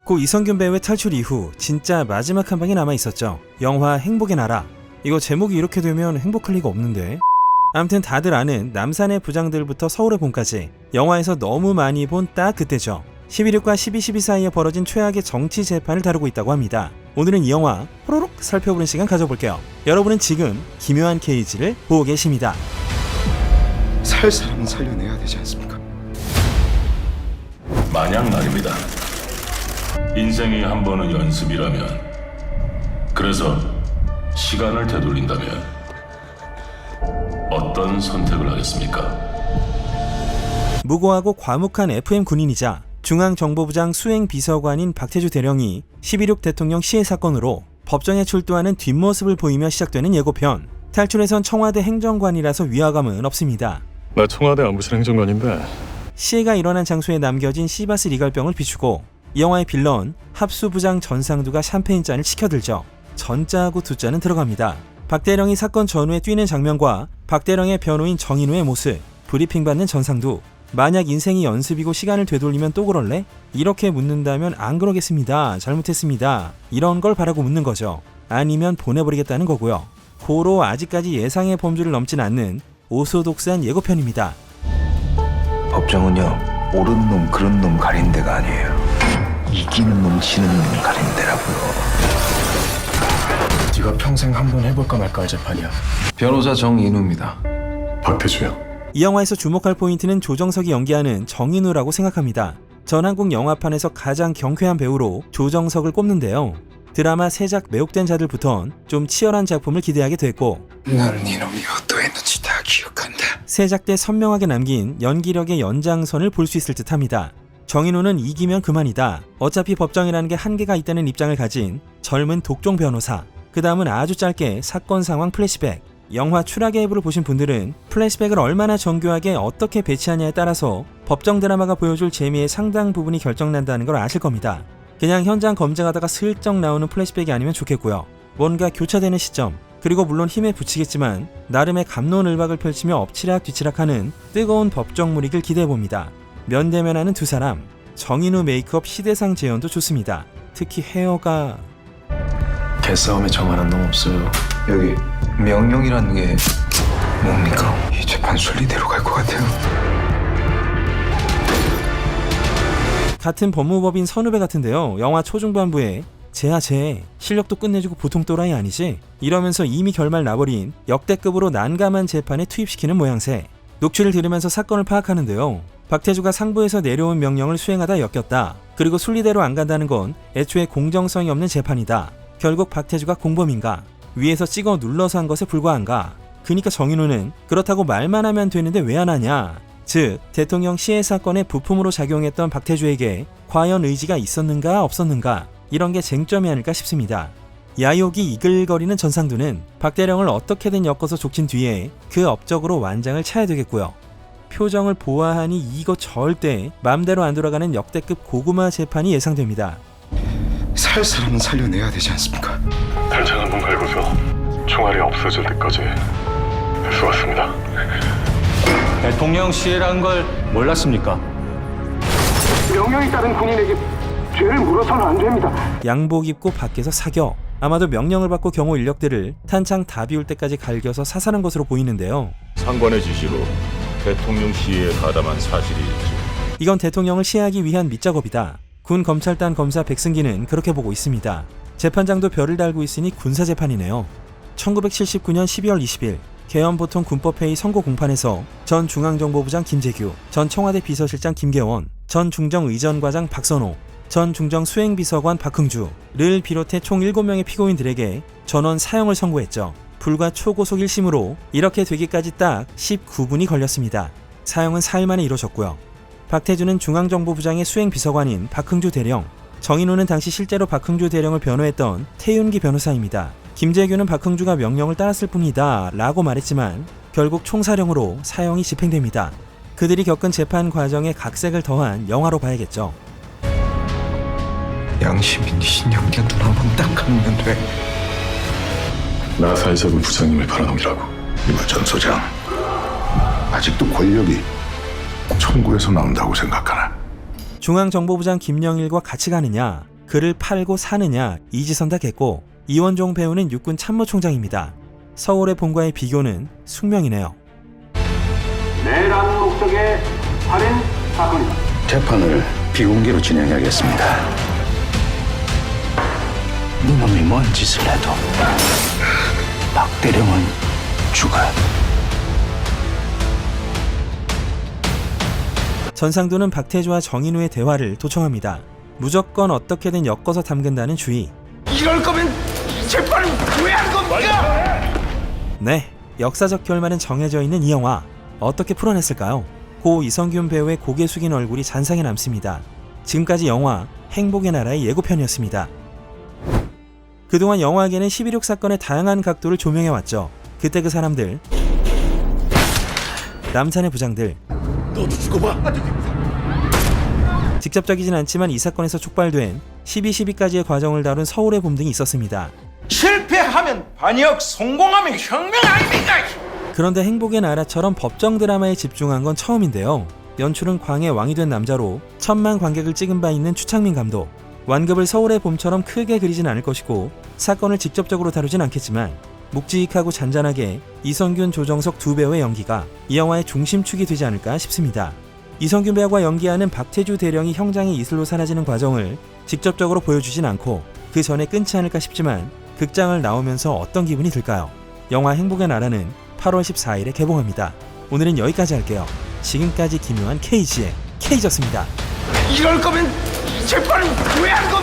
고 이성균 배우의 탈출 이후 진짜 마지막 한 방이 남아있었죠. 영화 행복의 나라. 이거 제목이 이렇게 되면 행복할 리가 없는데. 아무튼 다들 아는 남산의 부장들부터 서울의 봄까지 영화에서 너무 많이 본 딱 그때죠. 11.6과 12.12 사이에 벌어진 최악의 정치 재판을 다루고 있다고 합니다. 오늘은 이 영화 호로록 살펴보는 시간 가져볼게요. 여러분은 지금 기묘한 케이지를 보고 계십니다. 살 사람은 살려내야 되지 않습니까? 만약 말입니다. 인생이 한 번은 연습이라면, 그래서 시간을 되돌린다면 어떤 선택을 하겠습니까? 무고하고 과묵한 FM 군인이자 중앙정보부장 수행비서관인 박태주 대령이 11.6 대통령 시해 사건으로 법정에 출두하는 뒷모습을 보이며 시작되는 예고편. 탈출에선 청와대 행정관이라서 위화감은 없습니다. 나 청와대 안보실 행정관인데. 시해가 일어난 장소에 남겨진 시바스 리갈병을 비추고 이 영화의 빌런 합수부장 전상두가 샴페인잔을 치켜들죠. 전자하고 두자는 들어갑니다. 박대령이 사건 전후에 뛰는 장면과 박대령의 변호인 정인우의 모습, 브리핑받는 전상두. 만약 인생이 연습이고 시간을 되돌리면 또 그럴래? 이렇게 묻는다면 안 그러겠습니다. 잘못했습니다. 이런 걸 바라고 묻는 거죠. 아니면 보내버리겠다는 거고요. 고로 아직까지 예상의 범주를 넘진 않는 오소독스한 예고편입니다. 법정은요, 옳은 놈 그런 놈 가린 데가 아니에요. 이기는 놈 지는 놈 가린 데라고요. 네가 평생 한 번 해볼까 말까 할 재판이야. 변호사 정인우입니다. 박태주요. 이 영화에서 주목할 포인트는 조정석이 연기하는 정인우라고 생각합니다. 전 한국 영화판에서 가장 경쾌한 배우로 조정석을 꼽는데요. 드라마 세작 매혹된 자들부턴 좀 치열한 작품을 기대하게 됐고, 나는 이놈이 어떠했는지 다 기억한다. 세작 때 선명하게 남긴 연기력의 연장선을 볼 수 있을 듯합니다. 정인우는 이기면 그만이다. 어차피 법정이라는 게 한계가 있다는 입장을 가진 젊은 독종 변호사. 그 다음은 아주 짧게 사건 상황 플래시백. 영화 추락의 해부를 보신 분들은 플래시백을 얼마나 정교하게 어떻게 배치하냐에 따라서 법정 드라마가 보여줄 재미의 상당 부분이 결정난다는 걸 아실 겁니다. 그냥 현장 검증하다가 슬쩍 나오는 플래시백이 아니면 좋겠고요. 뭔가 교차되는 시점, 그리고 물론 힘에 부치겠지만 나름의 갑론을박을 펼치며 엎치락뒤치락하는 뜨거운 법정물이길 기대해봅니다. 면대면하는 두 사람, 정인우 메이크업 시대상 재현도 좋습니다. 특히 헤어가... 개싸움에 저만한 놈 없어요. 여기 명령이라는 게 뭡니까? 이 재판 순리대로 갈 것 같아요. 같은 법무법인 선후배 같은데요. 영화 초중반부에 쟤야 쟤 실력도 끝내주고 보통 또라이 아니지? 이러면서 이미 결말 나버린 역대급으로 난감한 재판에 투입시키는 모양새. 녹취를 들으면서 사건을 파악하는데요. 박태주가 상부에서 내려온 명령을 수행하다 엮였다. 그리고 순리대로 안 간다는 건 애초에 공정성이 없는 재판이다. 결국 박태주가 공범인가? 위에서 찍어 눌러서 한 것에 불과한가? 그니까 정인우는 그렇다고 말만 하면 되는데 왜 안 하냐? 즉 대통령 시해 사건의 부품으로 작용했던 박태주에게 과연 의지가 있었는가 없었는가? 이런 게 쟁점이 아닐까 싶습니다. 야욕이 이글거리는 전상두는 박대령을 어떻게든 엮어서 족친 뒤에 그 업적으로 완장을 차야 되겠고요. 표정을 보아하니 이거 절대 맘대로 안 돌아가는 역대급 고구마 재판이 예상됩니다. 살 사람은 살려내야 되지 않습니까? 단창 한번 갈고서 총알이 없어질 때까지 애써왔습니다. 대통령 시해라는 걸 몰랐습니까? 명령에 따른 군인에게 죄를 물어서는 안 됩니다. 양복 입고 밖에서 사격. 아마도 명령을 받고 경호 인력들을 탄창 다 비울 때까지 갈겨서 사살한 것으로 보이는데요. 상관의 지시로 대통령 시해에 가담한 사실이 있지. 이건 대통령을 시해하기 위한 밑작업이다. 군 검찰단 검사 백승기는 그렇게 보고 있습니다. 재판장도 별을 달고 있으니 군사재판이네요. 1979년 12월 20일 개헌보통 군법회의 선고 공판에서 전 중앙정보부장 김재규, 전 청와대 비서실장 김계원, 전 중정의전과장 박선호, 전 중정수행비서관 박흥주를 비롯해 총 7명의 피고인들에게 전원 사형을 선고했죠. 불과 초고속 1심으로 이렇게 되기까지 딱 19분이 걸렸습니다. 사형은 4일 만에 이루어졌고요. 박태주는 중앙정보부장의 수행비서관인 박흥주 대령, 정인우는 당시 실제로 박흥주 대령을 변호했던 태윤기 변호사입니다. 김재규는 박흥주가 명령을 따랐을 뿐이다 라고 말했지만 결국 총사령으로 사형이 집행됩니다. 그들이 겪은 재판 과정에 각색을 더한 영화로 봐야겠죠. 양심인 신영기한 눈 한 번 딱 감으면 돼. 나 사회자분 부장님을 바라놈이라고. 전 소장, 아직도 권력이 청구에서 나온다고 생각하나? 중앙정보부장 김영일과 같이 가느냐, 그를 팔고 사느냐 이지선다겠고, 이원종 배우는 육군 참모총장입니다. 서울의 봄과의 비교는 숙명이네요. 내란 목적의 살인 사건이다. 재판을 비공개로 진행하겠습니다. 너놈이 뭔 짓을 해도 박대령은 죽어. 전상도는 박태주와 정인우의 대화를 도청합니다. 무조건 어떻게든 엮어서 담근다는 주의. 이럴 거면 재판을 왜 한 겁니까? 네, 역사적 결말은 정해져 있는 이 영화, 어떻게 풀어냈을까요? 고 이성균 배우의 고개 숙인 얼굴이 잔상에 남습니다. 지금까지 영화 행복의 나라의 예고편이었습니다. 그동안 영화계는 11.6 사건의 다양한 각도를 조명해왔죠. 그때 그 사람들, 남산의 부장들. 너도 죽어봐. 직접적이진 않지만 이 사건에서 촉발된 12.12까지의 과정을 다룬 서울의 봄 등이 있었습니다. 실패하면 반역, 성공하면 혁명 아닙니까? 그런데 행복의 나라처럼 법정 드라마에 집중한 건 처음인데요. 연출은 광해 왕이 된 남자로 1000만 관객을 찍은 바 있는 추창민 감독. 완급을 서울의 봄처럼 크게 그리진 않을 것이고, 사건을 직접적으로 다루진 않겠지만 묵직하고 잔잔하게 이성균, 조정석 두 배우의 연기가 이 영화의 중심축이 되지 않을까 싶습니다. 이성균 배우가 연기하는 박태주 대령이 형장의 이슬로 사라지는 과정을 직접적으로 보여주진 않고 그 전에 끊지 않을까 싶지만, 극장을 나오면서 어떤 기분이 들까요? 영화 행복의 나라는 8월 14일에 개봉합니다. 오늘은 여기까지 할게요. 지금까지 기묘한 KG의 K졌습니다. 이럴 거면 재판을 왜 한 겁니까?